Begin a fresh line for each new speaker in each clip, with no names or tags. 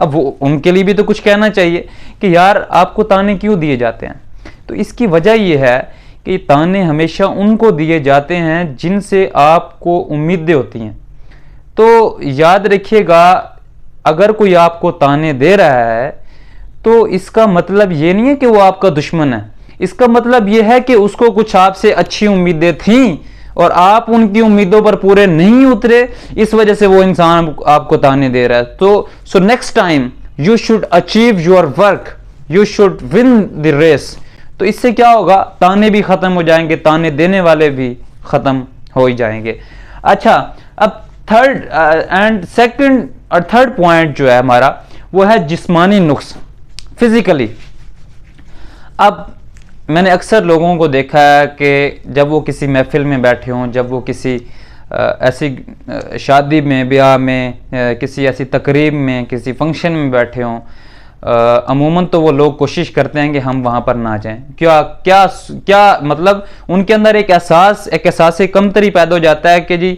اب وہ ان کے لیے بھی تو کچھ کہنا چاہیے کہ یار آپ کو تانے کیوں دیے جاتے ہیں. تو اس کی وجہ یہ ہے کہ تانے ہمیشہ ان کو دیے جاتے ہیں جن سے آپ کو امیدیں ہوتی ہیں. تو یاد رکھیے گا اگر کوئی آپ کو تانے دے رہا ہے تو اس کا مطلب یہ نہیں ہے کہ وہ آپ کا دشمن ہے. اس کا مطلب یہ ہے کہ اس کو کچھ آپ سے اچھی امیدیں تھیں اور آپ ان کی امیدوں پر پورے نہیں اترے, اس وجہ سے وہ انسان آپ کو تانے دے رہا ہے. تو so next time you should achieve your work, you should win the race. تو اس سے کیا ہوگا, تانے بھی ختم ہو جائیں گے, تانے دینے والے بھی ختم ہو ہی جائیں گے. اچھا, اب تھرڈ اینڈ سیکنڈ اور تھرڈ پوائنٹ جو ہے ہمارا وہ ہے جسمانی نقص, فزیکلی. اب میں نے اکثر لوگوں کو دیکھا ہے کہ جب وہ کسی محفل میں بیٹھے ہوں, جب وہ کسی ایسی شادی میں, بیاہ میں, کسی ایسی تقریب میں, کسی فنکشن میں بیٹھے ہوں, عموماً تو وہ لوگ کوشش کرتے ہیں کہ ہم وہاں پر نہ جائیں. کیا مطلب ان کے اندر ایک احساس کمتری پیدا ہو جاتا ہے کہ جی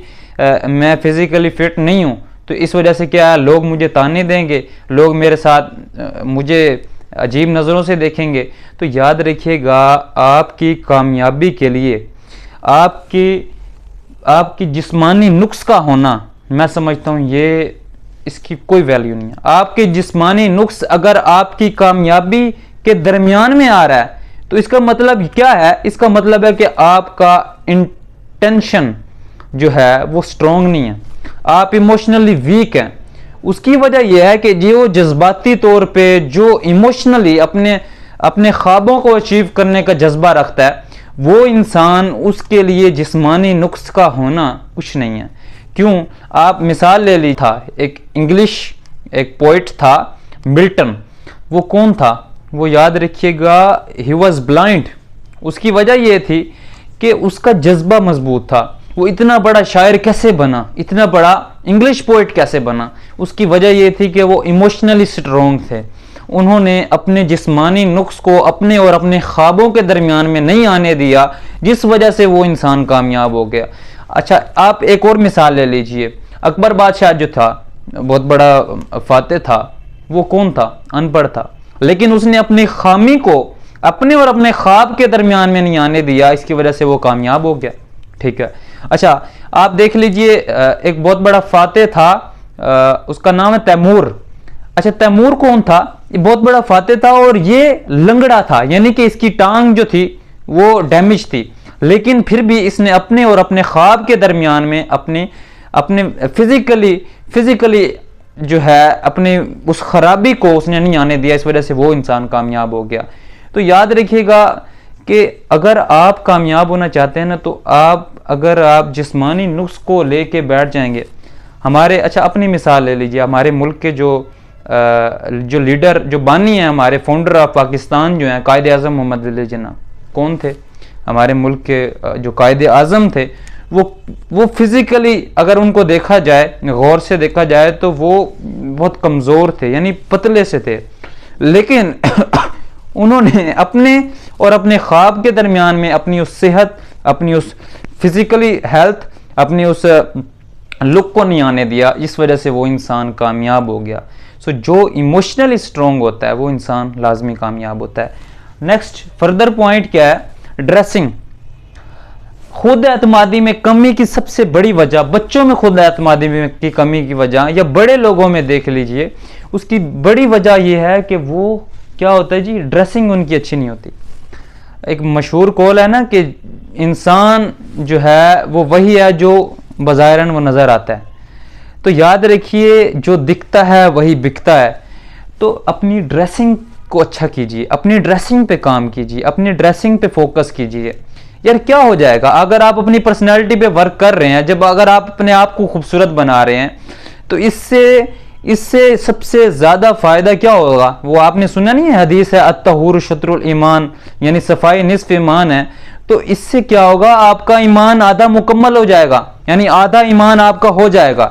میں فزیکلی فٹ نہیں ہوں, تو اس وجہ سے کیا ہے لوگ مجھے تانے دیں گے, لوگ میرے ساتھ مجھے عجیب نظروں سے دیکھیں گے. تو یاد رکھیے گا آپ کی کامیابی کے لیے آپ کی جسمانی نقص کا ہونا, میں سمجھتا ہوں یہ اس کی کوئی ویلیو نہیں ہے. آپ کے جسمانی نقص اگر آپ کی کامیابی کے درمیان میں آ رہا ہے تو اس کا مطلب کیا ہے, اس کا مطلب ہے کہ آپ کا انٹینشن جو ہے وہ سٹرونگ نہیں ہے, آپ ایموشنلی ویک ہیں. اس کی وجہ یہ ہے کہ جو جذباتی طور پہ جو ایموشنلی اپنے خوابوں کو اچیو کرنے کا جذبہ رکھتا ہے وہ انسان, اس کے لیے جسمانی نقص کا ہونا کچھ نہیں ہے. کیوں, آپ مثال لے لی تھا, ایک انگلش ایک پوئٹ تھا ملٹن. وہ کون تھا, وہ یاد رکھیے گا ہی واز بلائنڈ. اس کی وجہ یہ تھی کہ اس کا جذبہ مضبوط تھا. وہ اتنا بڑا شاعر کیسے بنا, اتنا بڑا انگلش پوئٹ کیسے بنا, اس کی وجہ یہ تھی کہ وہ ایموشنلی سٹرونگ تھے. انہوں نے اپنے جسمانی نقص کو اپنے اور اپنے خوابوں کے درمیان میں نہیں آنے دیا, جس وجہ سے وہ انسان کامیاب ہو گیا. اچھا, آپ ایک اور مثال لے لیجئے. اکبر بادشاہ جو تھا, بہت بڑا فاتح تھا, وہ کون تھا, ان پڑھ تھا, لیکن اس نے اپنی خامی کو اپنے اور اپنے خواب کے درمیان میں نہیں آنے دیا, اس کی وجہ سے وہ کامیاب ہو گیا. ٹھیک ہے. اچھا, آپ دیکھ لیجئے ایک بہت بڑا فاتح تھا, اس کا نام ہے تیمور. اچھا, تیمور کون تھا, یہ بہت بڑا فاتح تھا اور یہ لنگڑا تھا, یعنی کہ اس کی ٹانگ جو تھی وہ ڈیمیج تھی, لیکن پھر بھی اس نے اپنے اور اپنے خواب کے درمیان میں اپنے فزیکلی جو ہے اپنے اس خرابی کو اس نے نہیں آنے دیا, اس وجہ سے وہ انسان کامیاب ہو گیا. تو یاد رکھیے گا کہ اگر آپ کامیاب ہونا چاہتے ہیں نا, تو اگر آپ جسمانی نقص کو لے کے بیٹھ جائیں گے. اچھا اپنی مثال لے لیجیے. ہمارے ملک کے جو لیڈر, جو بانی ہیں, ہمارے فاؤنڈر آف پاکستان جو ہیں, قائد اعظم محمد علی جناح, کون تھے ہمارے ملک کے جو قائد اعظم تھے, وہ فزیکلی اگر ان کو دیکھا جائے, غور سے دیکھا جائے تو وہ بہت کمزور تھے, یعنی پتلے سے تھے, لیکن انہوں نے اپنے خواب کے درمیان میں اپنی اس صحت, اپنی اس فزیکلی ہیلتھ, اپنی اس لک کو نہیں آنے دیا, اس وجہ سے وہ انسان کامیاب ہو گیا. سو جو ایموشنلی سٹرونگ ہوتا ہے وہ انسان لازمی کامیاب ہوتا ہے. نیکسٹ فردر پوائنٹ کیا ہے, ڈریسنگ. خود اعتمادی میں کمی کی سب سے بڑی وجہ, بچوں میں خود اعتمادی کی کمی کی وجہ, یا بڑے لوگوں میں دیکھ لیجئے, اس کی بڑی وجہ یہ ہے کہ وہ کیا ہوتا ہے جی, ڈریسنگ ان کی اچھی نہیں ہوتی. ایک مشہور قول ہے نا کہ انسان جو ہے وہ وہی ہے جو بظاہراً وہ نظر آتا ہے. تو یاد رکھیے جو دکھتا ہے وہی بکتا ہے. تو اپنی ڈریسنگ کو اچھا کیجیے, اپنی ڈریسنگ پہ کام کیجیے, اپنی ڈریسنگ پہ فوکس کیجیے. یار کیا ہو جائے گا اگر آپ اپنی پرسنالٹی پہ ورک کر رہے ہیں, اگر آپ اپنے آپ کو خوبصورت بنا رہے ہیں, تو اس سے سب سے زیادہ فائدہ کیا ہوگا. وہ آپ نے سنا نہیں ہے, حدیث ہے الطہور شطر الایمان, یعنی صفائی نصف ایمان ہے. تو اس سے کیا ہوگا, آپ کا ایمان آدھا مکمل ہو جائے گا, یعنی آدھا ایمان آپ کا ہو جائے گا.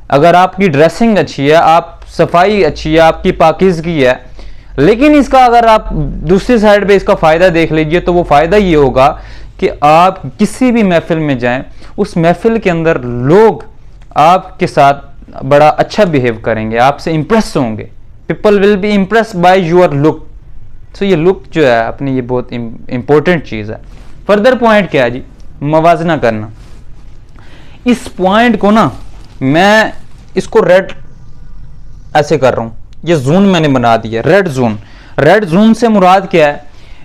اگر آپ کی ڈریسنگ اچھی ہے, آپ صفائی اچھی ہے, آپ کی پاکیزگی ہے, لیکن اس کا اگر آپ دوسری سائڈ پہ اس کا فائدہ دیکھ لیجئے, تو وہ فائدہ یہ ہوگا کہ آپ کسی بھی محفل میں جائیں, اس محفل کے اندر لوگ آپ کے ساتھ بڑا اچھا بیہیو کریں گے, آپ سے امپریس ہوں گے. People will be impress by your look. So یہ لک جو ہے اپنی یہ بہت امپورٹنٹ چیز ہے. فردر پوائنٹ کیا ہے جی؟ موازنہ کرنا. اس پوائنٹ کو نا میں اس کو ریڈ ایسے کر رہا ہوں, یہ زون میں نے بنا دیا ریڈ زون. ریڈ زون سے مراد کیا ہے؟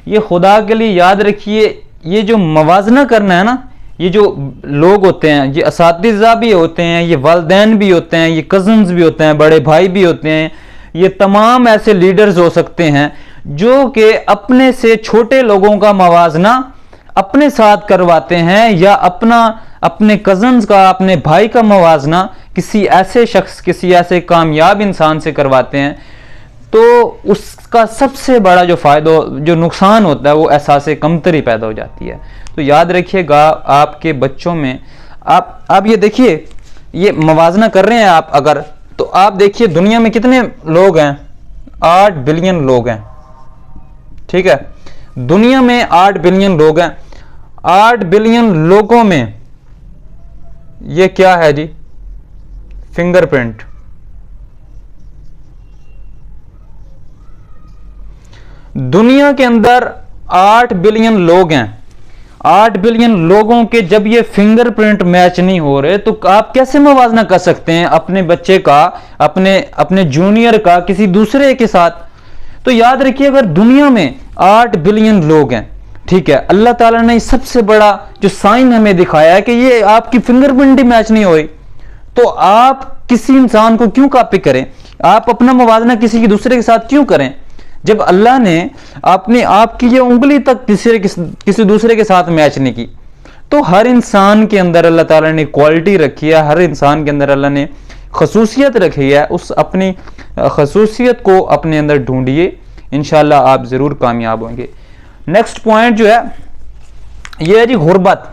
یہ خدا کے لیے یاد رکھیے, یہ جو موازنہ کرنا ہے نا, یہ جو لوگ ہوتے ہیں, یہ اساتذہ بھی ہوتے ہیں, یہ والدین بھی ہوتے ہیں, یہ کزنز بھی ہوتے ہیں, بڑے بھائی بھی ہوتے ہیں, یہ تمام ایسے لیڈرز ہو سکتے ہیں جو کہ اپنے سے چھوٹے لوگوں کا موازنہ اپنے ساتھ کرواتے ہیں, یا اپنے کزنز کا, اپنے بھائی کا موازنہ کسی ایسے شخص, کسی ایسے کامیاب انسان سے کرواتے ہیں. تو اس کا سب سے بڑا جو فائدہ, جو نقصان ہوتا ہے, وہ احساس کمتری پیدا ہو جاتی ہے. تو یاد رکھیے گا آپ کے بچوں میں, آپ یہ دیکھیے, یہ موازنہ کر رہے ہیں آپ اگر, تو آپ دیکھیے دنیا میں کتنے لوگ ہیں؟ 8 بلین لوگ ہیں. ٹھیک ہے, دنیا میں 8 بلین لوگ ہیں. 8 بلین لوگوں میں یہ کیا ہے جی؟ Finger print. دنیا کے اندر 8 بلین لوگ ہیں. 8 بلین لوگوں کے جب یہ فنگر پرنٹ میچ نہیں ہو رہے, تو آپ کیسے موازنہ کر سکتے ہیں اپنے بچے کا, اپنے جونیئر کا کسی دوسرے کے ساتھ؟ تو یاد رکھیے, اگر دنیا میں 8 بلین لوگ ہیں, ٹھیک ہے, اللہ تعالیٰ نے سب سے بڑا جو سائن ہمیں دکھایا ہے کہ یہ آپ کی فنگر پرنٹ ہی میچ نہیں ہوئی, تو آپ کسی انسان کو کیوں کاپی کریں؟ آپ اپنا موازنہ کسی دوسرے کے ساتھ کیوں کریں؟ جب اللہ نے آپ کی یہ انگلی تک کسی دوسرے کے ساتھ میچ نہیں کی. تو ہر انسان کے اندر اللہ تعالیٰ نے کوالٹی رکھی ہے, ہر انسان کے اندر اللہ نے خصوصیت رکھی ہے. اس اپنی خصوصیت کو اپنے اندر ڈھونڈیے, انشاءاللہ آپ ضرور کامیاب ہوں گے. نیکسٹ پوائنٹ جو ہے یہ ہے جی غربت.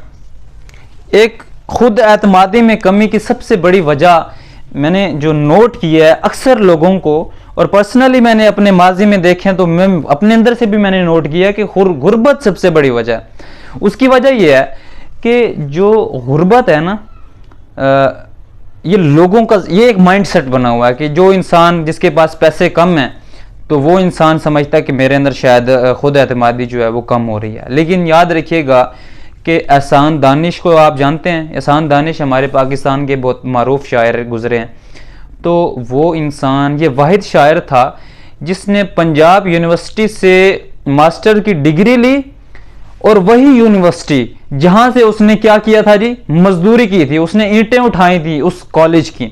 ایک خود اعتمادی میں کمی کی سب سے بڑی وجہ میں نے جو نوٹ کی ہے اکثر لوگوں کو, اور پرسنلی میں نے اپنے ماضی میں دیکھیں تو میں اپنے اندر سے بھی میں نے نوٹ کیا کہ غربت سب سے بڑی وجہ ہے. اس کی وجہ یہ ہے کہ جو غربت ہے نا, یہ لوگوں کا یہ ایک مائنڈ سیٹ بنا ہوا ہے کہ جو انسان جس کے پاس پیسے کم ہیں تو وہ انسان سمجھتا ہے کہ میرے اندر شاید خود اعتمادی جو ہے وہ کم ہو رہی ہے. لیکن یاد رکھیے گا کہ احسان دانش کو آپ جانتے ہیں, احسان دانش ہمارے پاکستان کے بہت معروف شاعر گزرے ہیں. تو وہ انسان یہ واحد شاعر تھا جس نے پنجاب یونیورسٹی سے ماسٹر کی ڈگری لی, اور وہی یونیورسٹی جہاں سے اس نے کیا کیا تھا جی, مزدوری کی تھی, اس نے اینٹیں اٹھائی تھی اس کالج کی.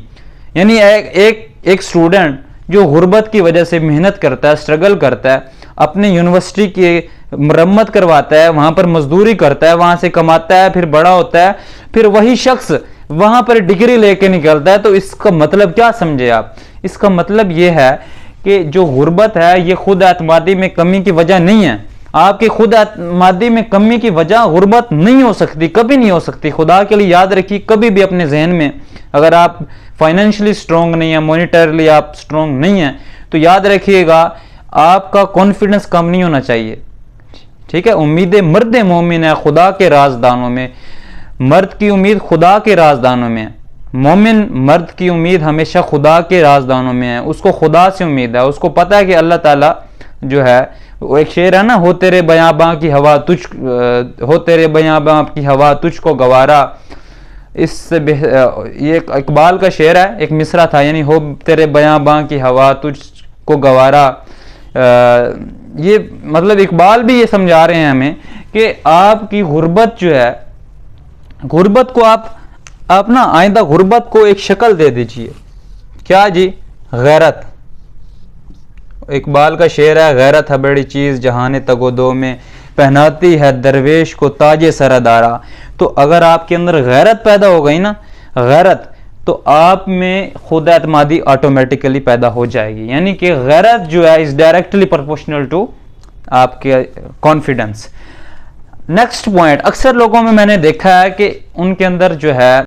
یعنی ایک اسٹوڈنٹ جو غربت کی وجہ سے محنت کرتا ہے, اسٹرگل کرتا ہے, اپنے یونیورسٹی کی مرمت کرواتا ہے, وہاں پر مزدوری کرتا ہے, وہاں سے کماتا ہے, پھر بڑا ہوتا ہے, پھر وہی شخص وہاں پر ڈگری لے کے نکلتا ہے. تو اس کا مطلب کیا سمجھے آپ؟ اس کا مطلب یہ ہے کہ جو غربت ہے یہ خود اعتمادی میں کمی کی وجہ نہیں ہے. آپ کی خود اعتمادی میں کمی کی وجہ غربت نہیں ہو سکتی, کبھی نہیں ہو سکتی. خدا کے لیے یاد رکھیے, کبھی بھی اپنے ذہن میں, اگر آپ فائنینشلی سٹرونگ نہیں ہیں, مونیٹرلی آپ سٹرونگ نہیں ہیں, تو یاد رکھیے گا آپ کا کانفیڈنس کم نہیں ہونا چاہیے. ٹھیک ہے, امید مرد مومن ہے خدا کے رازدانوں میں. مرد کی امید خدا کے رازدانوں میں ہے. مومن مرد کی امید ہمیشہ خدا کے رازدانوں میں ہے. اس کو خدا سے امید ہے, اس کو پتہ ہے کہ اللہ تعالیٰ جو ہے, وہ ایک شعر ہے نا, ہو تیرے بیاباں کی ہوا ہو تیرے بیاباں کی ہوا تجھ کو گوارا. اس سے یہ اقبال کا شعر ہے, ایک مصرع تھا, یعنی ہو تیرے بیاباں کی ہوا تجھ کو گوارا. یہ مطلب اقبال بھی یہ سمجھا رہے ہیں ہمیں کہ آپ کی غربت جو ہے, غربت کو آپ نا آئندہ غربت کو ایک شکل دے دیجئے. کیا جی؟ غیرت. اقبال کا شعر ہے, غیرت ہے بڑی چیز جہان تگ و دو میں, پہناتی ہے درویش کو تاج سردارا. تو اگر آپ کے اندر غیرت پیدا ہو گئی نا, غیرت, تو آپ میں خود اعتمادی آٹومیٹیکلی پیدا ہو جائے گی. یعنی کہ غیرت جو ہے از ڈائریکٹلی پروپورشنل ٹو آپ کے کانفیڈنس. نیکسٹ پوائنٹ, اکثر لوگوں میں نے دیکھا ہے کہ ان کے اندر جو ہے